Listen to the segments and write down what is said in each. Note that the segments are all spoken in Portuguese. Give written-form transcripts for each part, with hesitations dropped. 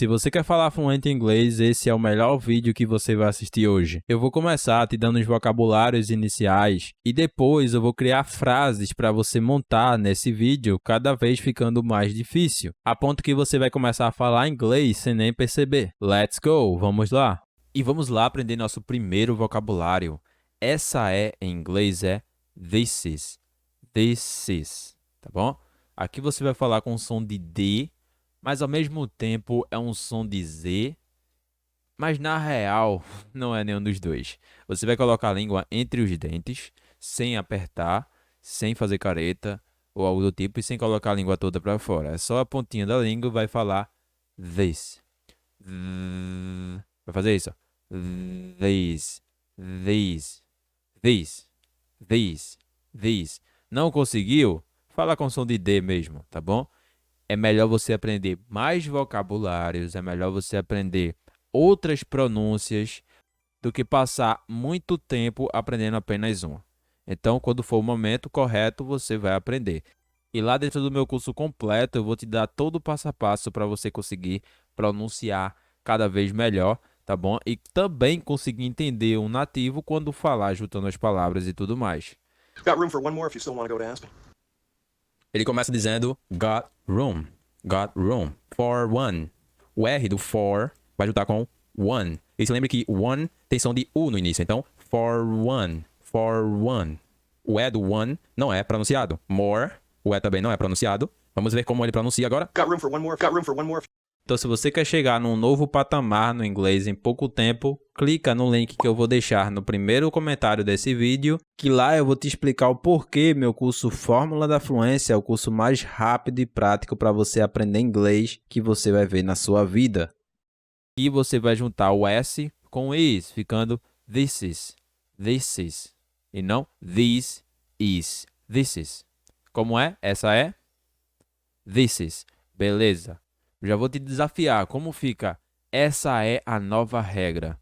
Se você quer falar fluente em inglês, esse é o melhor vídeo que você vai assistir hoje. Eu vou começar te dando os vocabulários iniciais e depois eu vou criar frases para você montar nesse vídeo, cada vez ficando mais difícil, a ponto que você vai começar a falar inglês sem nem perceber. Let's go! Vamos lá! E vamos lá aprender nosso primeiro vocabulário. Essa em inglês é this is. This is, tá bom? Aqui você vai falar com som de D, mas ao mesmo tempo é um som de Z, mas na real não é nenhum dos dois. Você vai colocar a língua entre os dentes, sem apertar, sem fazer careta ou algo do tipo, e sem colocar a língua toda para fora. É só a pontinha da língua e vai falar this. Vai fazer isso. This, this, this, this, this. Não conseguiu? Fala com som de D mesmo, tá bom? É melhor você aprender mais vocabulários, é melhor você aprender outras pronúncias do que passar muito tempo aprendendo apenas uma. Então, quando for o momento correto, você vai aprender. E lá dentro do meu curso completo, eu vou te dar todo o passo a passo para você conseguir pronunciar cada vez melhor, tá bom? E também conseguir entender um nativo quando falar, juntando as palavras e tudo mais. Got room for one more if you still want to go to Aspen. Ele começa dizendo got room, for one. O R do for vai juntar com one. E se lembre que one tem som de U no início, então for one. O E do one não é pronunciado. More, o E também não é pronunciado. Vamos ver como ele pronuncia agora. Got room for one more. Então, se você quer chegar num novo patamar no inglês em pouco tempo, clica no link que eu vou deixar no primeiro comentário desse vídeo, que lá eu vou te explicar o porquê meu curso Fórmula da Fluência é o curso mais rápido e prático para você aprender inglês que você vai ver na sua vida. E você vai juntar o S com o is, ficando this is, e não this is. Como é? Essa é this is. Beleza. Já vou te desafiar. Como fica? Essa é a nova regra.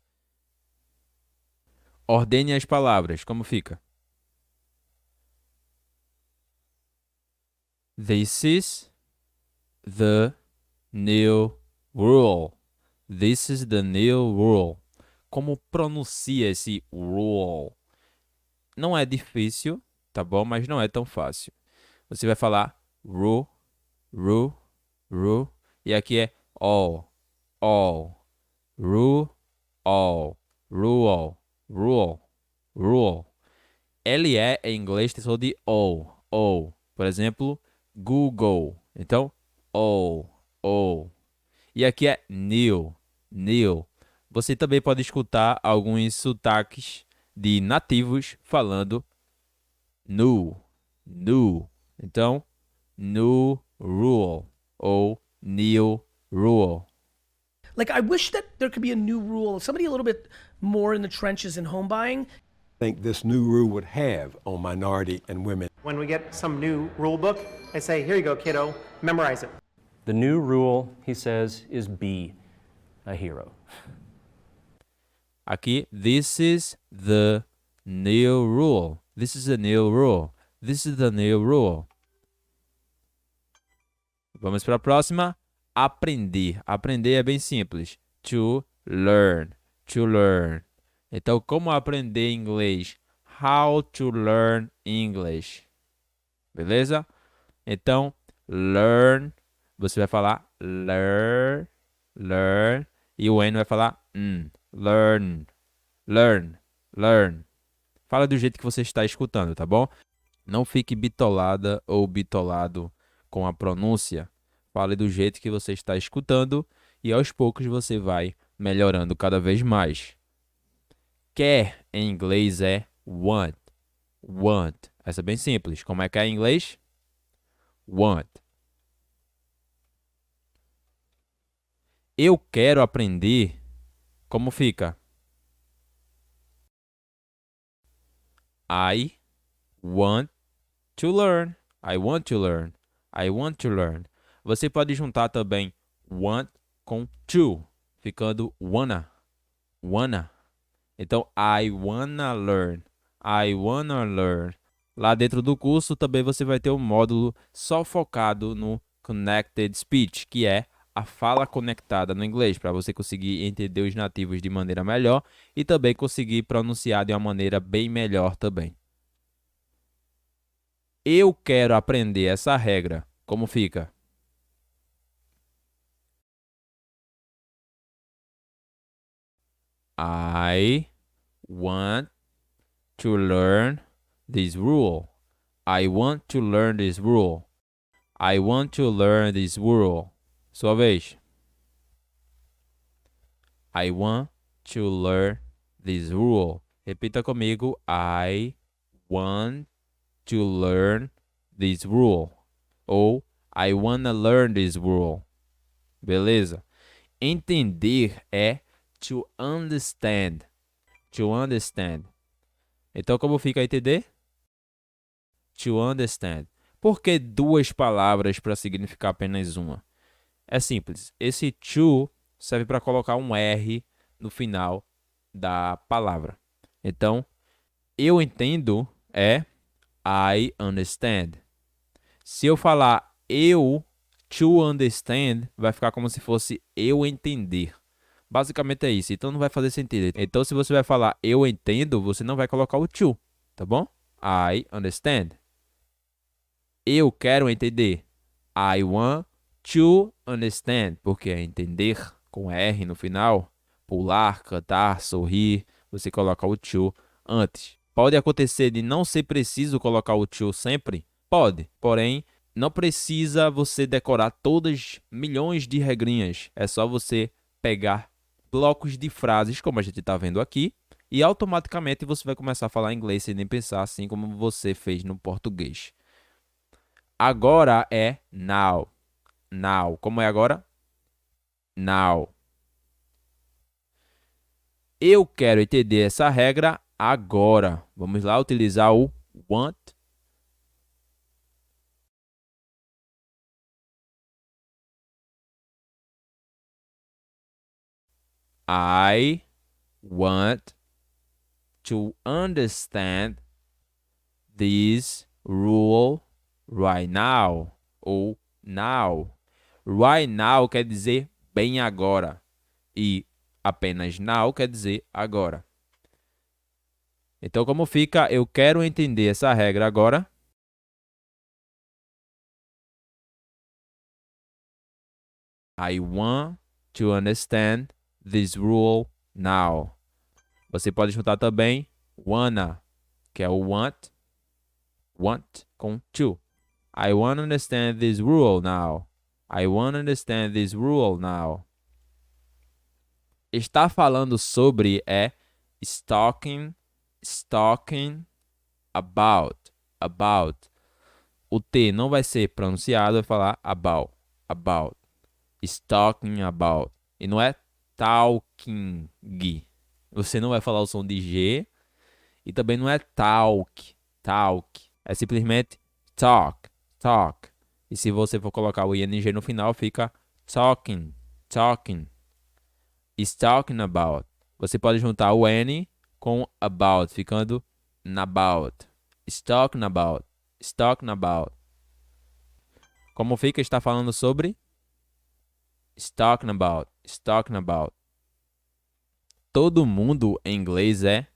Ordene as palavras. Como fica? This is the new rule. This is the new rule. Como pronuncia esse rule? Não é difícil, tá bom? Mas não é tão fácil. Você vai falar rule. E aqui é all, rule, rule. LE em inglês tem som de O. Por exemplo, Google. Então, O. E aqui é new. Você também pode escutar alguns sotaques de nativos falando new. Então, new rule ou new rule. Like, I wish that there could be a new rule, somebody a little bit more in the trenches in home buying. Think this new rule would have on minority and women. When we get some new rule book, I say, here you go, kiddo, memorize it. The new rule, he says, is be a hero. Aqui, this is the new rule. This is the new rule. Vamos para a próxima. Aprender. Aprender é bem simples. To learn. Então, como aprender inglês? How to learn English. Beleza? Então, learn. Você vai falar learn. E o N vai falar learn. Fala do jeito que você está escutando, tá bom? Não fique bitolada ou bitolado com a pronúncia. Fale do jeito que você está escutando e aos poucos você vai melhorando cada vez mais. Quer em inglês é want. Essa é bem simples. Como é que é em inglês? Want. Eu quero aprender. Como fica? I want to learn. Você pode juntar também want com to, ficando wanna. Então, I wanna learn. Lá dentro do curso também você vai ter um módulo só focado no Connected Speech, que é a fala conectada no inglês, para você conseguir entender os nativos de maneira melhor e também conseguir pronunciar de uma maneira bem melhor também. Eu quero aprender essa regra. Como fica? I want to learn this rule. I want to learn this rule. I want to learn this rule. Sua vez. I want to learn this rule. Repita comigo. I want to learn this rule. Ou I wanna learn this rule. Beleza? Entender é to understand. To understand. Então, como fica entender? To understand. Por que duas palavras para significar apenas uma? É simples. Esse to serve para colocar um R no final da palavra. Então, eu entendo é I understand. Se eu falar eu, to understand, vai ficar como se fosse eu entender. Basicamente é isso. Então não vai fazer sentido. Então se você vai falar eu entendo, você não vai colocar o to, tá bom? I understand. Eu quero entender. I want to understand. Porque é entender com R no final. Pular, cantar, sorrir. Você coloca o to antes. Pode acontecer de não ser preciso colocar o to sempre? Pode. Porém, não precisa você decorar todas milhões de regrinhas. É só você pegar blocos de frases, como a gente está vendo aqui, e automaticamente você vai começar a falar inglês sem nem pensar, assim como você fez no português. Agora é now. Now. Como é agora? Now. Eu quero entender essa regra agora. Vamos lá utilizar o want. I want to understand this rule right now. Ou now. Right now quer dizer bem agora. E apenas now quer dizer agora. Então, como fica? Eu quero entender essa regra agora. I want to understand this rule now. Você pode juntar também wanna, que é o want com to. I wanna understand this rule now. I wanna understand this rule now. Está falando sobre é talking about. O T não vai ser pronunciado, vai falar about. Is talking about. E não é talking. Você não vai falar o som de G. E também não é talk. É simplesmente talk. E se você for colocar o ing no final, fica talking. Is talking about. Você pode juntar o N com about, ficando nabout. Is talking about. Como fica? Está falando sobre? Is talking about. Todo mundo em inglês é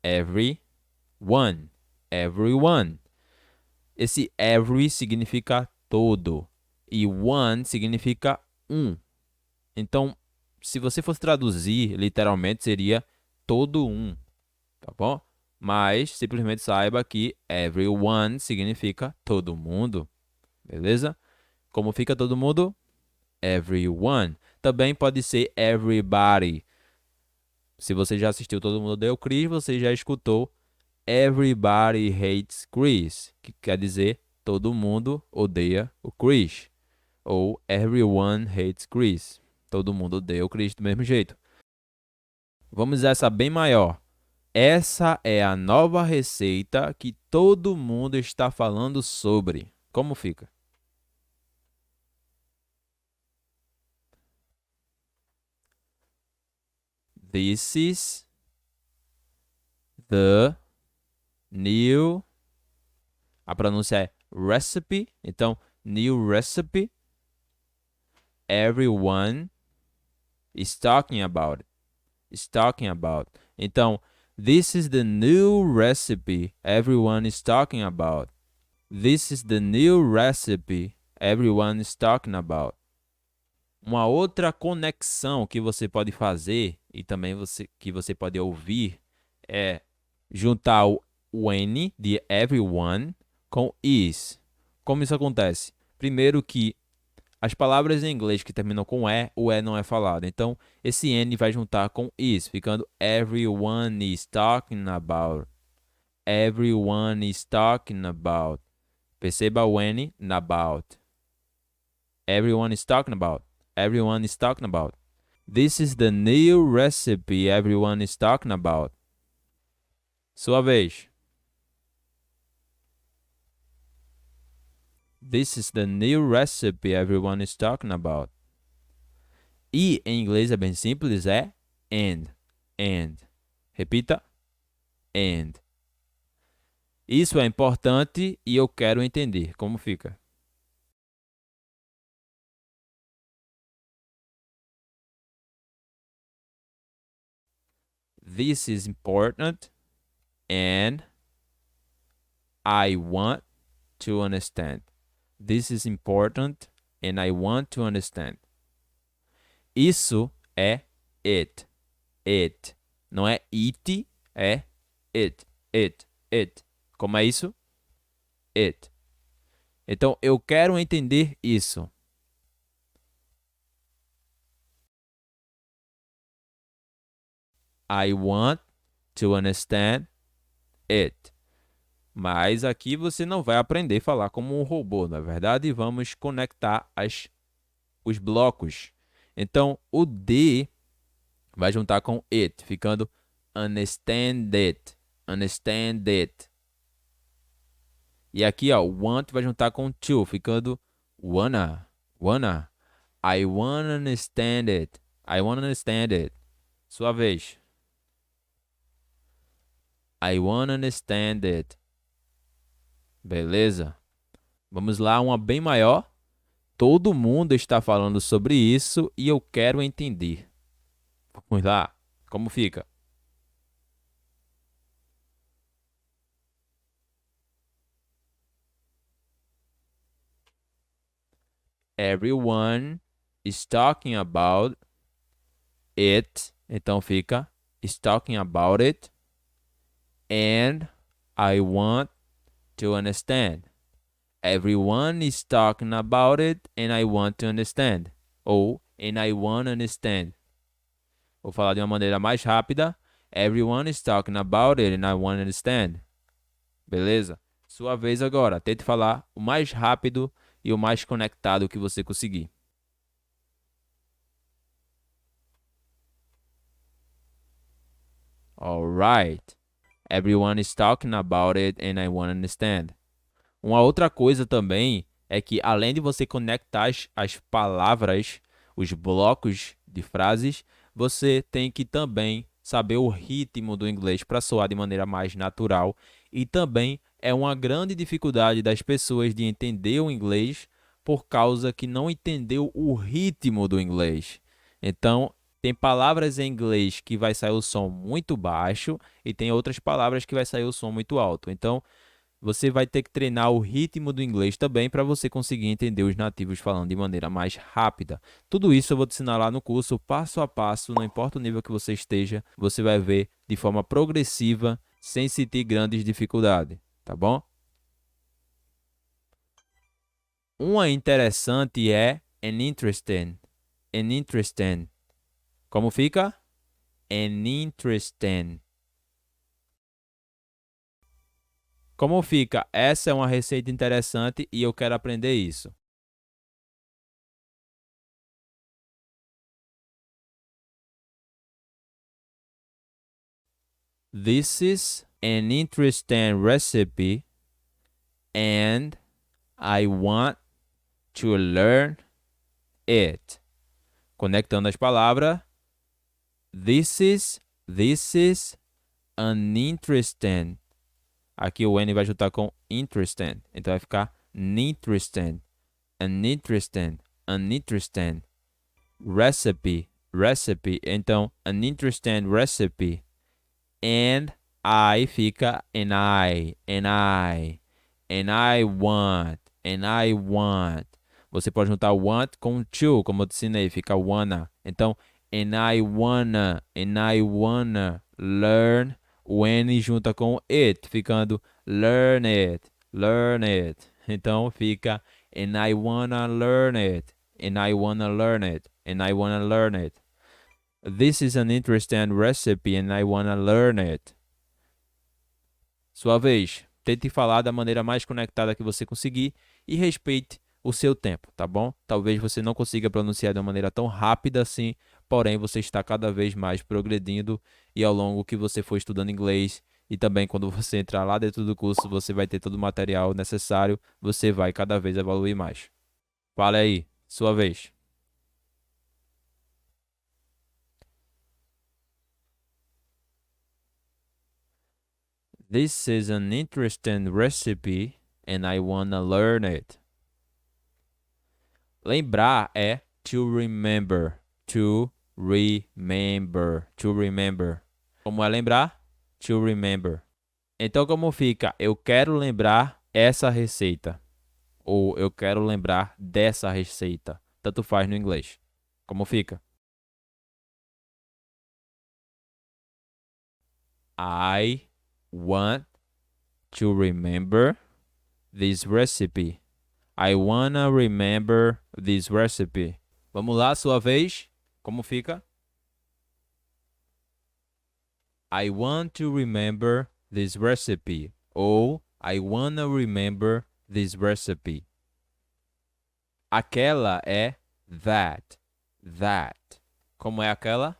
everyone. Esse every significa todo e one significa um. Então, se você fosse traduzir, literalmente seria todo um, tá bom? Mas simplesmente saiba que everyone significa todo mundo, beleza? Como fica todo mundo? Everyone. Também pode ser everybody. Se você já assistiu Todo Mundo Odeia o Chris, você já escutou Everybody Hates Chris, que quer dizer todo mundo odeia o Chris. Ou Everyone Hates Chris. Todo mundo odeia o Chris do mesmo jeito. Vamos a essa bem maior. Essa é a nova receita que todo mundo está falando sobre. Como fica? This is the new. A pronúncia é recipe. Então, new recipe. everyone is talking about it. Is talking about. Então, this is the new recipe everyone is talking about. This is the new recipe everyone is talking about. Uma outra conexão que você pode fazer e também que você pode ouvir é juntar o when de everyone com is. Como isso acontece? Primeiro que as palavras em inglês que terminam com o E não é falado. Então, esse N vai juntar com is, ficando everyone is talking about. Everyone is talking about. Perceba o N na about. Everyone is talking about. Everyone is talking about. This is the new recipe everyone is talking about. Sua vez. This is the new recipe everyone is talking about. E em inglês é bem simples, é and. And. Repita. And. Isso é importante e eu quero entender como fica. This is important and I want to understand. This is important and I want to understand. Isso é it. It. Não é it, é it. It. It. Como é isso? It. Então, eu quero entender isso. I want to understand it. Mas aqui você não vai aprender a falar como um robô, na verdade, vamos conectar os blocos. Então, o D vai juntar com it, ficando understand it. Understand it. E aqui, ó, want vai juntar com to, ficando wanna. Wanna. I wanna understand it. I wanna understand it. Sua vez. I wanna understand it. Beleza? Vamos lá, uma bem maior. Todo mundo está falando sobre isso e eu quero entender. Vamos lá. Como fica? Everyone is talking about it. Então fica is talking about it. And I want to understand. Everyone is talking about it and I want to understand. Ou and I want to understand. Vou falar de uma maneira mais rápida. Everyone is talking about it and I want to understand. Beleza? Sua vez agora. Tente falar o mais rápido e o mais conectado que você conseguir. All right. Everyone is talking about it and I want to understand. Uma outra coisa também é que além de você conectar as palavras, os blocos de frases, você tem que também saber o ritmo do inglês para soar de maneira mais natural. E também é uma grande dificuldade das pessoas de entender o inglês por causa que não entendeu o ritmo do inglês. Então, tem palavras em inglês que vai sair o som muito baixo e tem outras palavras que vai sair o som muito alto. Então, você vai ter que treinar o ritmo do inglês também para você conseguir entender os nativos falando de maneira mais rápida. Tudo isso eu vou te ensinar lá no curso, passo a passo, não importa o nível que você esteja, você vai ver de forma progressiva, sem sentir grandes dificuldades, tá bom? Uma interessante é an interesting. An interesting. Como fica? An interesting. Como fica? Essa é uma receita interessante e eu quero aprender isso. This is an interesting recipe and I want to learn it. Conectando as palavras. This is an interesting. Aqui o N vai juntar com interesting. Então vai ficar interesting. An interesting. An interesting. recipe, recipe. Então, an interesting recipe. And I fica and I want. Você pode juntar want com to, como eu te ensinei, fica wanna. Então, and I wanna learn. O N junta com it, ficando learn it. Então, fica and I wanna learn it. This is an interesting recipe and I wanna learn it. Sua vez, tente falar da maneira mais conectada que você conseguir e respeite o seu tempo, tá bom? Talvez você não consiga pronunciar de uma maneira tão rápida assim, porém você está cada vez mais progredindo e ao longo que você for estudando inglês e também quando você entrar lá dentro do curso, você vai ter todo o material necessário, você vai cada vez evoluir mais. Fala aí, sua vez. This is an interesting recipe and I wanna learn it. Lembrar é to remember. Como é lembrar? To remember. Então, como fica? Eu quero lembrar essa receita. Ou eu quero lembrar dessa receita. Tanto faz no inglês. Como fica? I want to remember this recipe. I wanna remember this recipe. Vamos lá, sua vez. Como fica? I want to remember this recipe. Ou I wanna remember this recipe. Aquela é that. Como é aquela?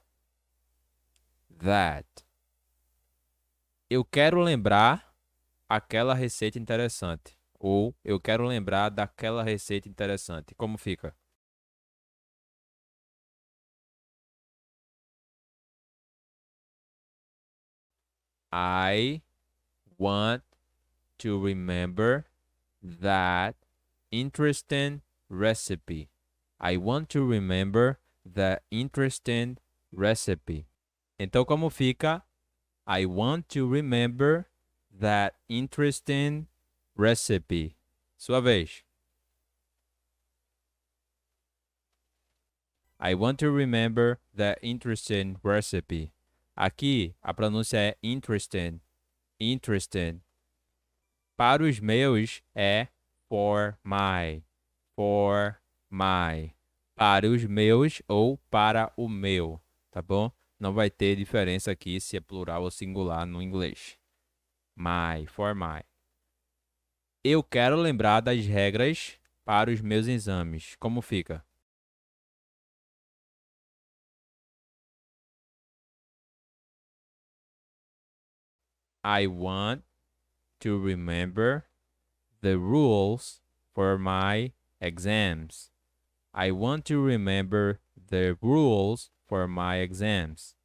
That. Eu quero lembrar aquela receita interessante. Ou eu quero lembrar daquela receita interessante. Como fica? I want to remember that interesting recipe. I want to remember the interesting recipe. Então, como fica? I want to remember that interesting recipe. Sua vez. I want to remember that interesting recipe. Aqui, a pronúncia é interesting. Para os meus, é for my. Para os meus ou para o meu, tá bom? Não vai ter diferença aqui se é plural ou singular no inglês. For my. Eu quero lembrar das regras para os meus exames. Como fica? I want to remember the rules for my exams. I want to remember the rules for my exams.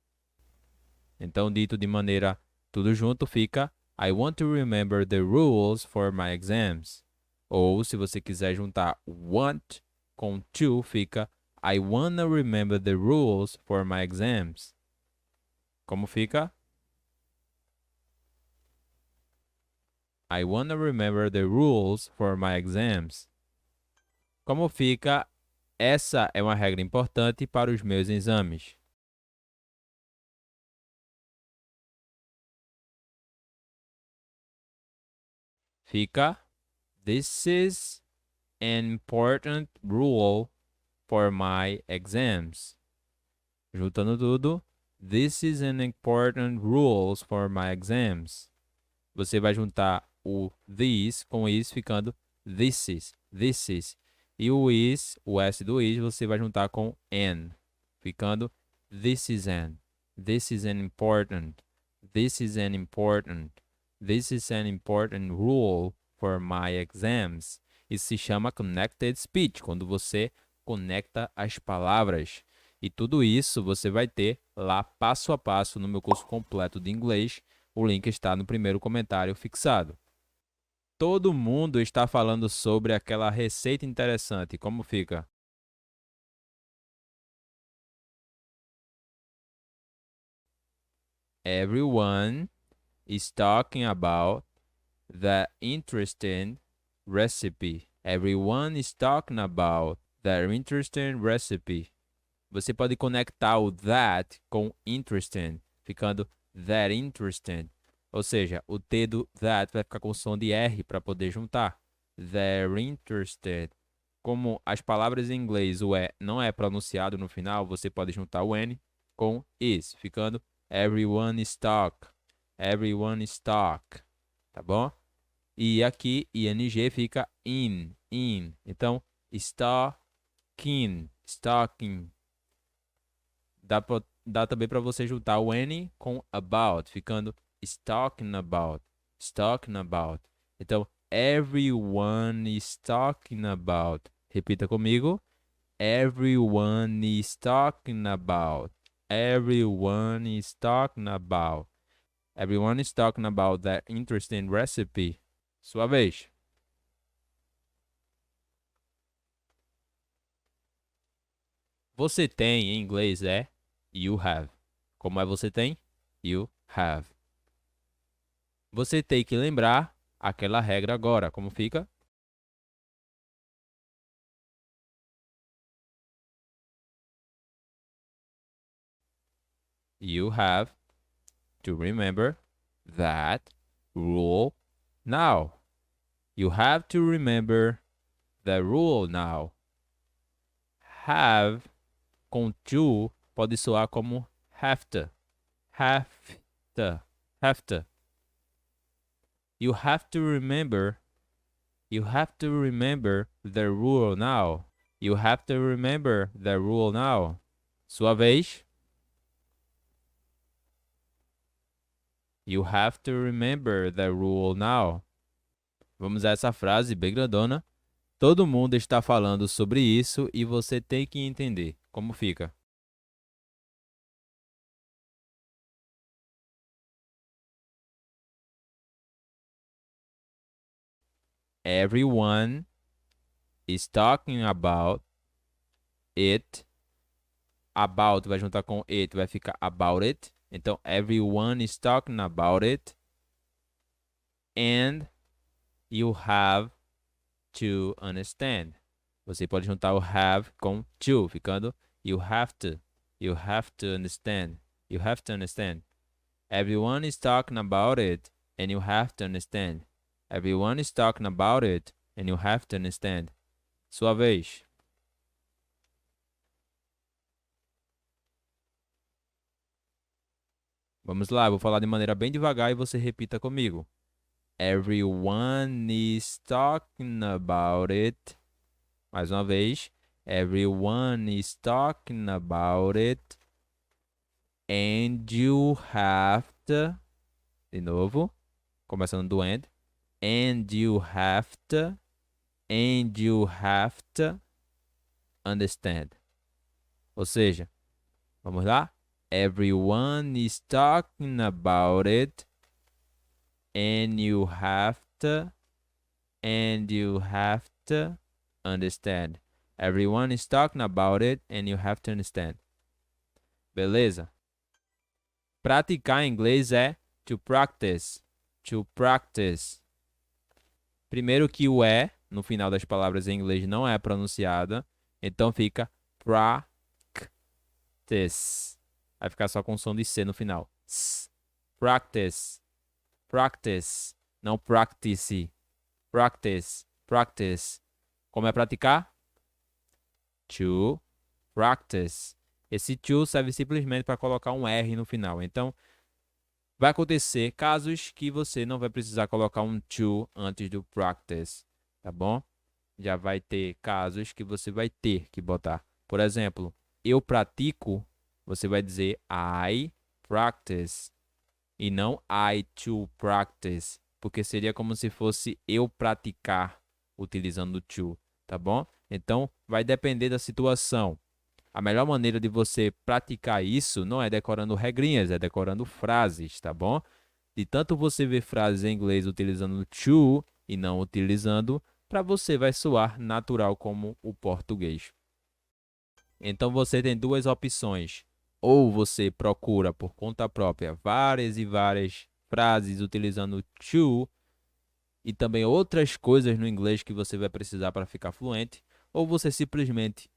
Então, dito de maneira tudo junto, fica I want to remember the rules for my exams. Ou, se você quiser juntar want com to, fica I wanna remember the rules for my exams. Como fica? I wanna remember the rules for my exams. Como fica? Essa é uma regra importante para os meus exames. Fica. This is an important rule for my exams. Juntando tudo. This is an important rules for my exams. Você vai juntar o this com is, ficando this is. E o is, o S do is, você vai juntar com an, ficando this is an important rule for my exams. Isso se chama connected speech, quando você conecta as palavras. E tudo isso você vai ter lá passo a passo no meu curso completo de inglês. O link está no primeiro comentário fixado. Todo mundo está falando sobre aquela receita interessante. Como fica? Everyone is talking about the interesting recipe. Everyone is talking about the interesting recipe. Você pode conectar o that com interesting, ficando that interesting. Ou seja, o T do that vai ficar com som de R para poder juntar. They're interested. Como as palavras em inglês o E não é pronunciado no final, você pode juntar o N com is, ficando everyone is talk. Everyone is talk. Tá bom? E aqui, ing fica in. Então, stalking. Dá também para você juntar o N com about, ficando talking about. Então, everyone is talking about. Repita comigo. Everyone is talking about. Everyone is talking about. Everyone is talking about that interesting recipe. Sua vez. Você tem em inglês é you have. Como é você tem? You have. Você tem que lembrar aquela regra agora. Como fica? You have to remember that rule now. You have to remember the rule now. Have com to pode soar como have to. You have to remember the rule now. You have to remember the rule now. Sua vez. You have to remember the rule now. Vamos a essa frase bem grandona. Todo mundo está falando sobre isso e você tem que entender. Como fica? Everyone is talking about it. About vai juntar com it, vai ficar about it. Então, everyone is talking about it. And you have to understand. Você pode juntar o have com to, ficando you have to. You have to understand. You have to understand. Everyone is talking about it, and you have to understand. Everyone is talking about it, and you have to understand. Sua vez. Vamos lá, vou falar de maneira bem devagar e você repita comigo. Everyone is talking about it. Mais uma vez. Everyone is talking about it. And you have to. De novo. Começando do and. And you have to. And you have to understand. Ou seja, vamos lá? Everyone is talking about it. And you have to understand. Everyone is talking about it and you have to understand. Beleza? Praticar inglês é to practice. To practice. Primeiro que o é no final das palavras em inglês não é pronunciada, então fica practice. Vai ficar só com som de C no final. Practice. Practice, não practice. Practice. Como é praticar? To practice. Esse to serve simplesmente para colocar um R no final. Então, vai acontecer casos que você não vai precisar colocar um to antes do practice, tá bom? Já vai ter casos que você vai ter que botar. Por exemplo, eu pratico, você vai dizer I practice. E não I to practice, porque seria como se fosse eu praticar utilizando o to, tá bom? Então, vai depender da situação. A melhor maneira de você praticar isso não é decorando regrinhas, é decorando frases, tá bom? De tanto você ver frases em inglês utilizando to e não utilizando, para você vai soar natural como o português. Então, você tem duas opções. ou você procura por conta própria várias e várias frases utilizando to e também outras coisas no inglês que você vai precisar para ficar fluente, ou você simplesmente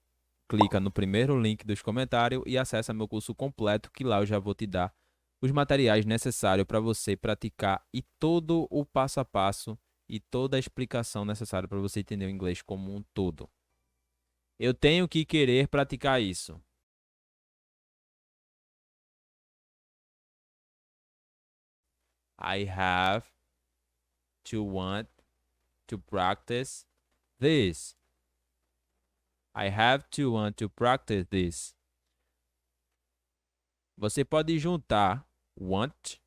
clica no primeiro link dos comentários e acessa meu curso completo, que lá eu já vou te dar os materiais necessários para você praticar e todo o passo a passo e toda a explicação necessária para você entender o inglês como um todo. Eu tenho que querer praticar isso. I have to want to practice this. I have to want to practice this. Você pode juntar want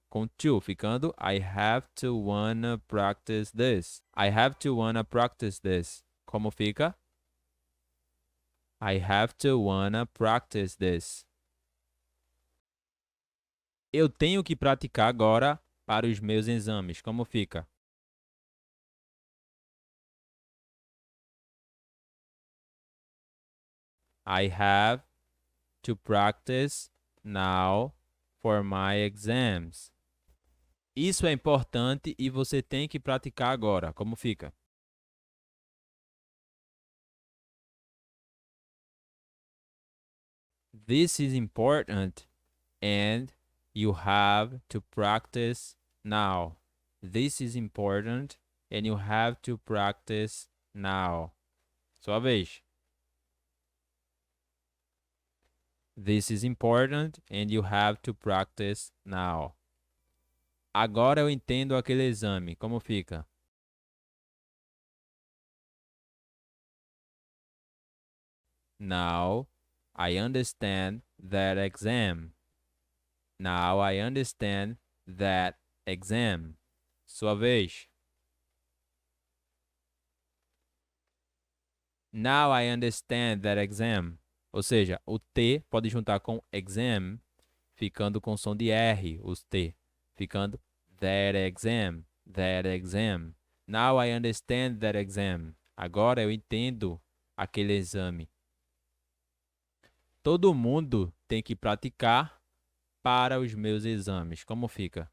com to, ficando I have to wanna practice this. I have to wanna practice this. Como fica? I have to wanna practice this. Eu tenho que praticar agora para os meus exames. Como fica? I have to practice now for my exams. Isso é importante e você tem que praticar agora. Como fica? This is important and you have to practice now. This is important and you have to practice now. Sua vez. This is important and you have to practice now. Agora eu entendo aquele exame. Como fica? Now I understand that exam. Now I understand that exam. Sua vez. Now I understand that exam. Ou seja, o T pode juntar com exam, ficando com som de R, os T. Ficando that exam, that exam. Now I understand that exam. Agora eu entendo aquele exame. Todo mundo tem que praticar para os meus exames. Como fica?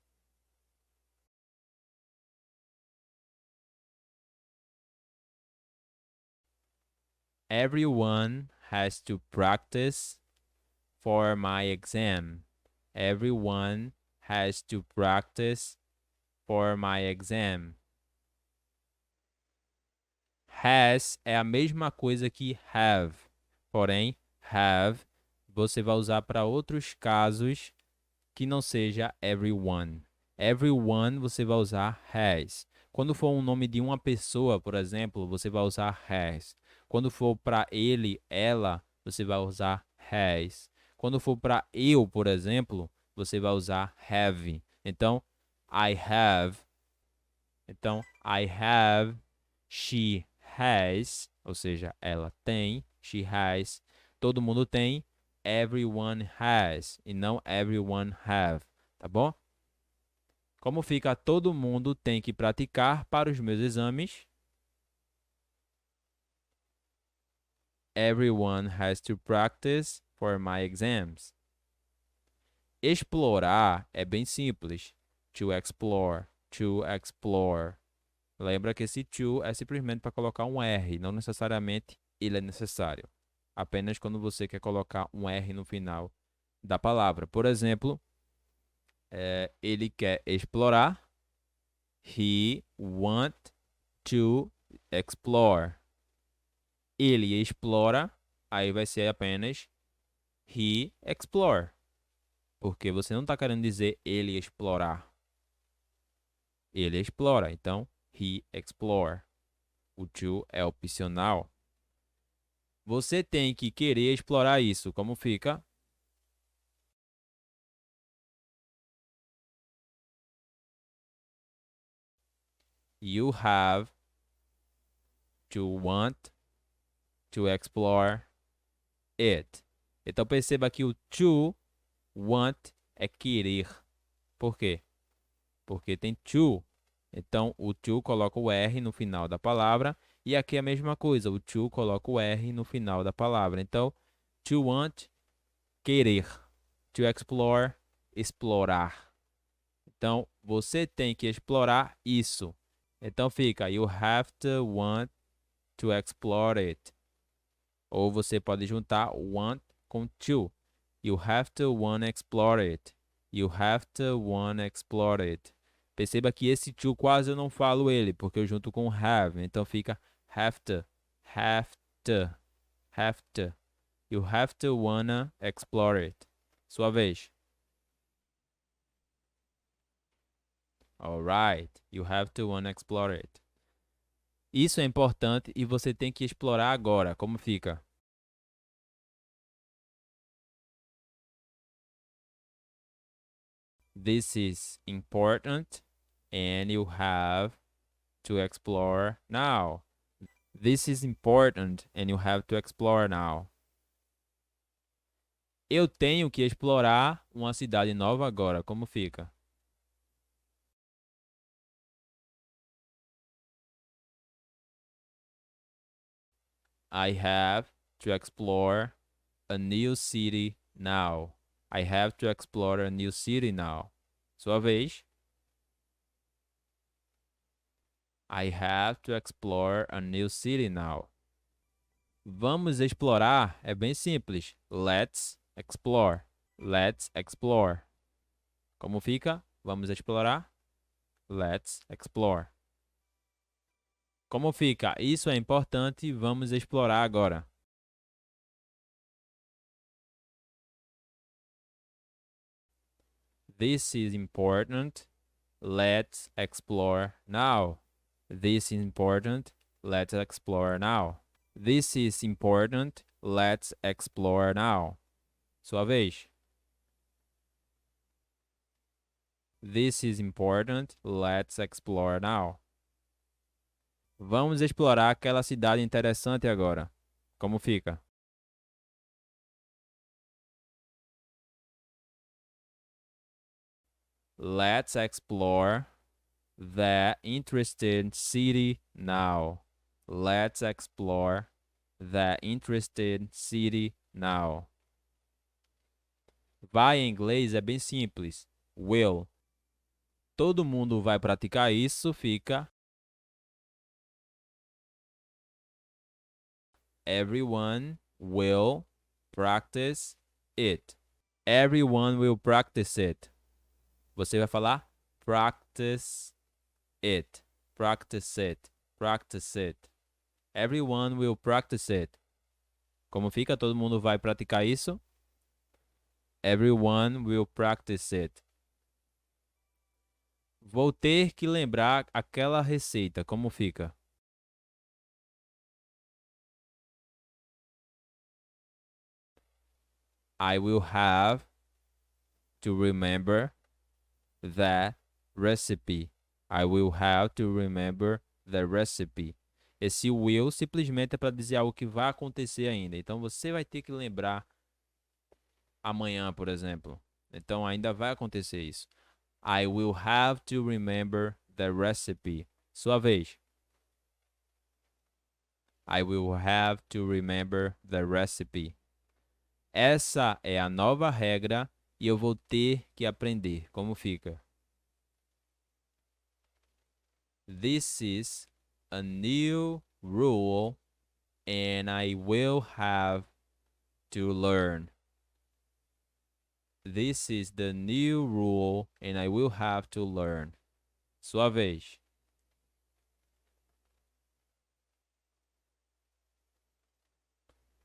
Everyone has to practice for my exam. Everyone has to practice for my exam. Has é a mesma coisa que have, porém, have você vai usar para outros casos que não seja everyone. Everyone você vai usar has. Quando for um nome de uma pessoa, por exemplo, você vai usar has. Quando for para ele, ela, você vai usar has. Quando for para eu, por exemplo, você vai usar have. Então, I have. Então, I have. She has. Ou seja, ela tem. She has. Todo mundo tem. Everyone has. E não everyone have. Tá bom? Como fica? Todo mundo tem que praticar para os meus exames. Everyone has to practice for my exams. Explorar é bem simples. To explore. To explore. Lembra que esse to é simplesmente para colocar um R. Não necessariamente ele é necessário. Apenas quando você quer colocar um R no final da palavra. Por exemplo, ele quer explorar. He want to explore. Ele explora, aí vai ser apenas he explore. Porque você não está querendo dizer ele explorar. Ele explora, então he explore. O to é opcional. Você tem que querer explorar isso. Como fica? You have to want to explore it. Então perceba que o to, want, é querer. Por quê? Porque tem to. Então o to coloca o R no final da palavra. E aqui é a mesma coisa. O to coloca o R no final da palavra. Então, to want querer. To explore, explorar. Então, você tem que explorar isso. Então fica, you have to want to explore it. Ou você pode juntar want com to. You have to want to explore it. You have to want to explore it. Perceba que esse to quase eu não falo ele, porque eu junto com have. Então fica have to, have to, have to. You have to wanna explore it. Sua vez. Alright. You have to wanna explore it. Isso é importante e você tem que explorar agora. Como fica? This is important and you have to explore now. This is important and you have to explore now. Eu tenho que explorar uma cidade nova agora. Como fica? I have to explore a new city now. I have to explore a new city now. Sua vez. I have to explore a new city now. Vamos explorar é bem simples. Let's explore. Let's explore. Como fica? Vamos explorar. Let's explore. Como fica? Isso é importante. Vamos explorar agora. This is important. Let's explore now. This is important. Let's explore now. This is important. Let's explore now. Sua vez. This is important. Let's explore now. Vamos explorar aquela cidade interessante agora. Como fica? Let's explore the interesting city now. Let's explore the interesting city now. Vai em inglês é bem simples. Will. Todo mundo vai praticar isso, fica everyone will practice it. Everyone will practice it. Você vai falar practice it. Practice it. Practice it. Everyone will practice it. Como fica? Todo mundo vai praticar isso? Everyone will practice it. Vou ter que lembrar aquela receita. Como fica? I will have to remember the recipe. I will have to remember the recipe. Esse will simplesmente é para dizer algo que vai acontecer ainda. Então você vai ter que lembrar amanhã, por exemplo. Então ainda vai acontecer isso. I will have to remember the recipe. Sua vez. I will have to remember the recipe. Essa é a nova regra e eu vou ter que aprender. Como fica? This is a new rule and I will have to learn. This is the new rule and I will have to learn. Sua vez.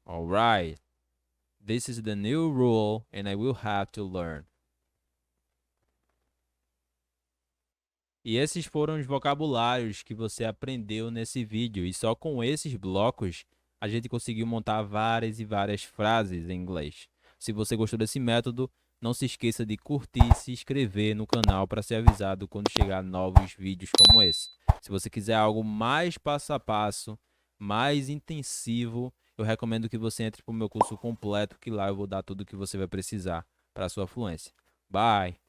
All right. This is the new rule and I will have to learn. E esses foram os vocabulários que você aprendeu nesse vídeo. E só com esses blocos a gente conseguiu montar várias e várias frases em inglês. Se você gostou desse método, não se esqueça de curtir e se inscrever no canal para ser avisado quando chegar novos vídeos como esse. Se você quiser algo mais passo a passo, mais intensivo, eu recomendo que você entre para o meu curso completo, que lá eu vou dar tudo o que você vai precisar para a sua fluência. Bye!